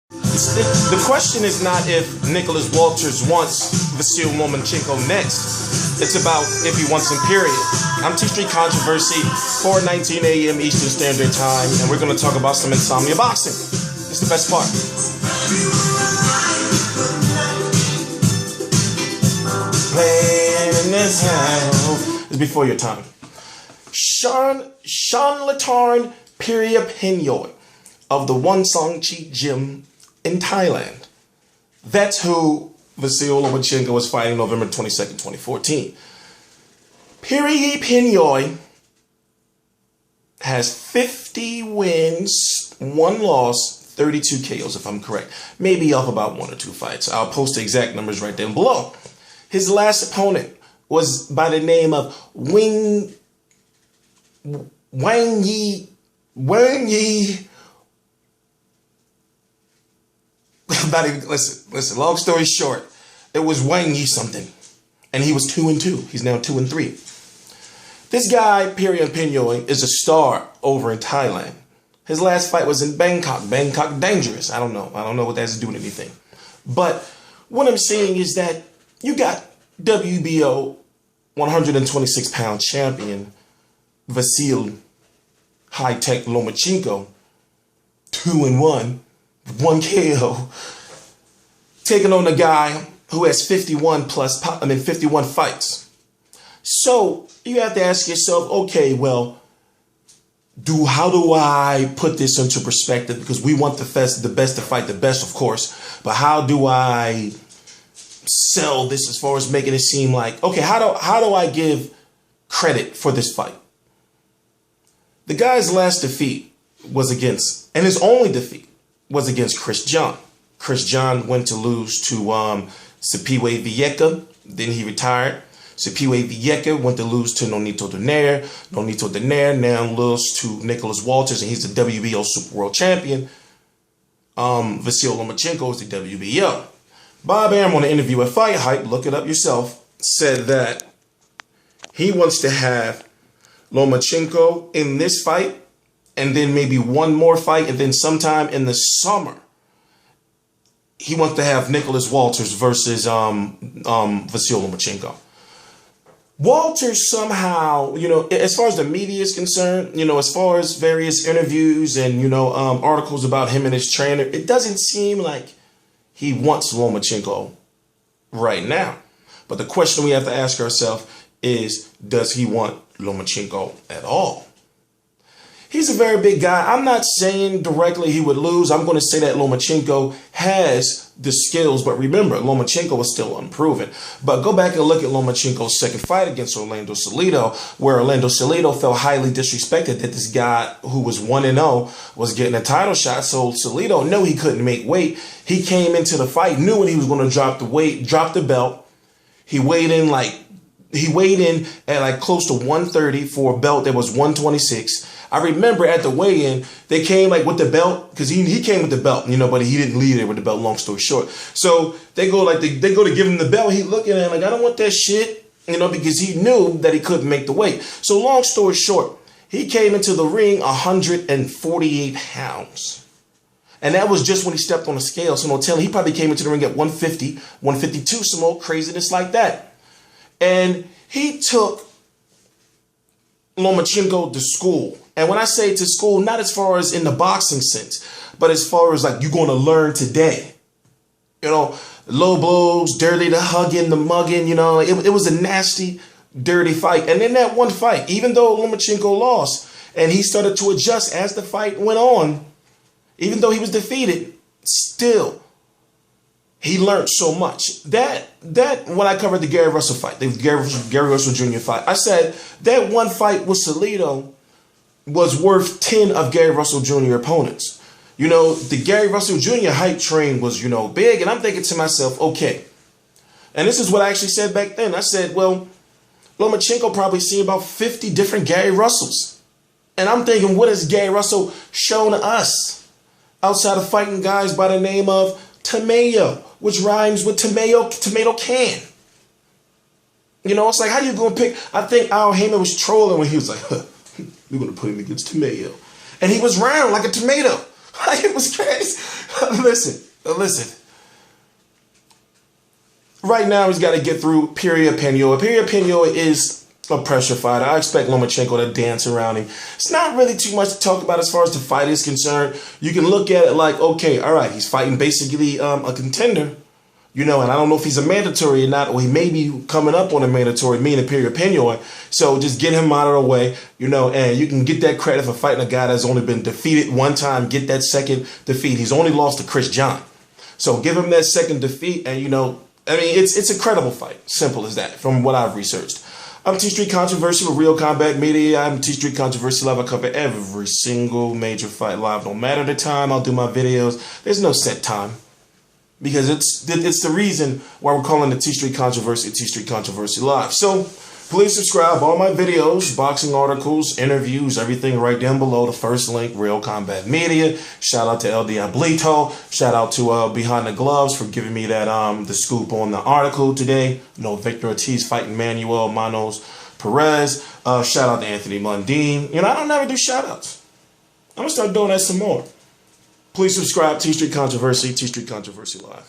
The question is not if Nicholas Walters wants Vasyl Lomachenko next. It's about if he wants him, period. I'm T-Street Controversy, 4:19 a.m. Eastern Standard Time, and we're going to talk about some insomnia boxing. It's the best part. Playing in this house. It's before your time. Chonlatarn Piriyapinyo of the Onesongchai Gym in Thailand. That's who Vasyl Lomachenko was fighting November 22nd, 2014. Piriyapinyo has 50 wins, 1 loss, 32 KOs if I'm correct. Maybe off about 1 or 2 fights. I'll post the exact numbers right down below. His last opponent was by the name of Wang Yi. Not even, listen, long story short, it was Wang Yi something. And he was 2-2. He's now 2-3. This guy, Piriyapinyo, is a star over in Thailand. His last fight was in Bangkok. Bangkok dangerous. I don't know what that has to do with anything. But what I'm saying is that you got WBO 126-pound champion Vasyl HipTech Lomachenko, 2-1. 1 KO, taking on a guy who has 51 fights. So you have to ask yourself, okay, well, how do I put this into perspective? Because we want the best to fight the best, of course. But how do I sell this as far as making it seem like, okay, how do I give credit for this fight? The guy's last defeat was against, and his only defeat, was against Chris John. Chris John went to lose to Sipiwe Vieca. Then he retired. Sipiwe Vieca went to lose to Nonito Donaire. Nonito Donaire now lost to Nicholas Walters, and he's the WBO Super World Champion. Vasyl Lomachenko is the WBO. Bob Arum on an interview at Fight Hype, look it up yourself, said that he wants to have Lomachenko in this fight, and then maybe one more fight, and then sometime in the summer, he wants to have Nicholas Walters versus Vasyl Lomachenko. Walters somehow, as far as the media is concerned, as far as various interviews and, articles about him and his trainer, it doesn't seem like he wants Lomachenko right now. But the question we have to ask ourselves is, does he want Lomachenko at all? He's a very big guy. I'm not saying directly he would lose. I'm going to say that Lomachenko has the skills. But remember, Lomachenko is still unproven. But go back and look at Lomachenko's second fight against Orlando Salido, where Orlando Salido felt highly disrespected that this guy who was 1-0 was getting a title shot. So Salido knew he couldn't make weight. He came into the fight, knew when he was going to drop the weight, drop the belt. He weighed in at like close to 130 for a belt that was 126. I remember at the weigh-in, they came like with the belt, because he came with the belt, but he didn't leave there with the belt, long story short. So they go to give him the belt. He looking at him like, I don't want that shit, because he knew that he couldn't make the weight. So long story short, he came into the ring 148 pounds. And that was just when he stepped on the scale. So no telling, he probably came into the ring at 150, 152, some old craziness like that. And he took Lomachenko to school. And when I say to school, not as far as in the boxing sense, but as far as like you're going to learn today. Low blows, dirty, the hugging, the mugging, it was a nasty, dirty fight. And in that one fight, even though Lomachenko lost and he started to adjust as the fight went on, even though he was defeated, still, he learned so much. That when I covered the Gary Russell fight, the Gary Russell Jr. fight, I said that one fight with Salido was worth 10 of Gary Russell Jr. opponents. The Gary Russell Jr. hype train was, big. And I'm thinking to myself, okay. And this is what I actually said back then. I said, well, Lomachenko probably seen about 50 different Gary Russells. And I'm thinking, what has Gary Russell shown us outside of fighting guys by the name of Tomato, which rhymes with tomato can? It's like, how you going to pick? I think Haymon was trolling when he was like, we're going to put him against Tomato. And he was round like a tomato. Like, it was crazy. Listen. Right now, he's got to get through Piriyapinyo. Piriyapinyo is a pressure fighter. I expect Lomachenko to dance around him. It's not really too much to talk about as far as the fight is concerned. You can look at it like, okay, all right, he's fighting basically a contender, you know, and I don't know if he's a mandatory or not, or he may be coming up on a mandatory, meaning Piriyapinyo. So just get him out of the way, you know, and you can get that credit for fighting a guy that's only been defeated one time, get that second defeat. He's only lost to Chris John. So give him that second defeat, and, you know, I mean, it's a credible fight. Simple as that, from what I've researched. I'm T-Street Controversy with Real Combat Media. I'm T-Street Controversy Live. I cover every single major fight live. No matter the time, I'll do my videos. There's no set time. Because it's the reason why we're calling the T-Street Controversy T-Street Controversy Live. So, please subscribe. All my videos, boxing articles, interviews, everything right down below. The first link, Real Combat Media. Shout out to El Diablito. Shout out to Behind the Gloves for giving me that the scoop on the article today. You know, Victor Ortiz fighting Manuel Manos Perez. Shout out to Anthony Mundine. You know, I don't never do shout outs. I'm going to start doing that some more. Please subscribe. T-Street Controversy Live.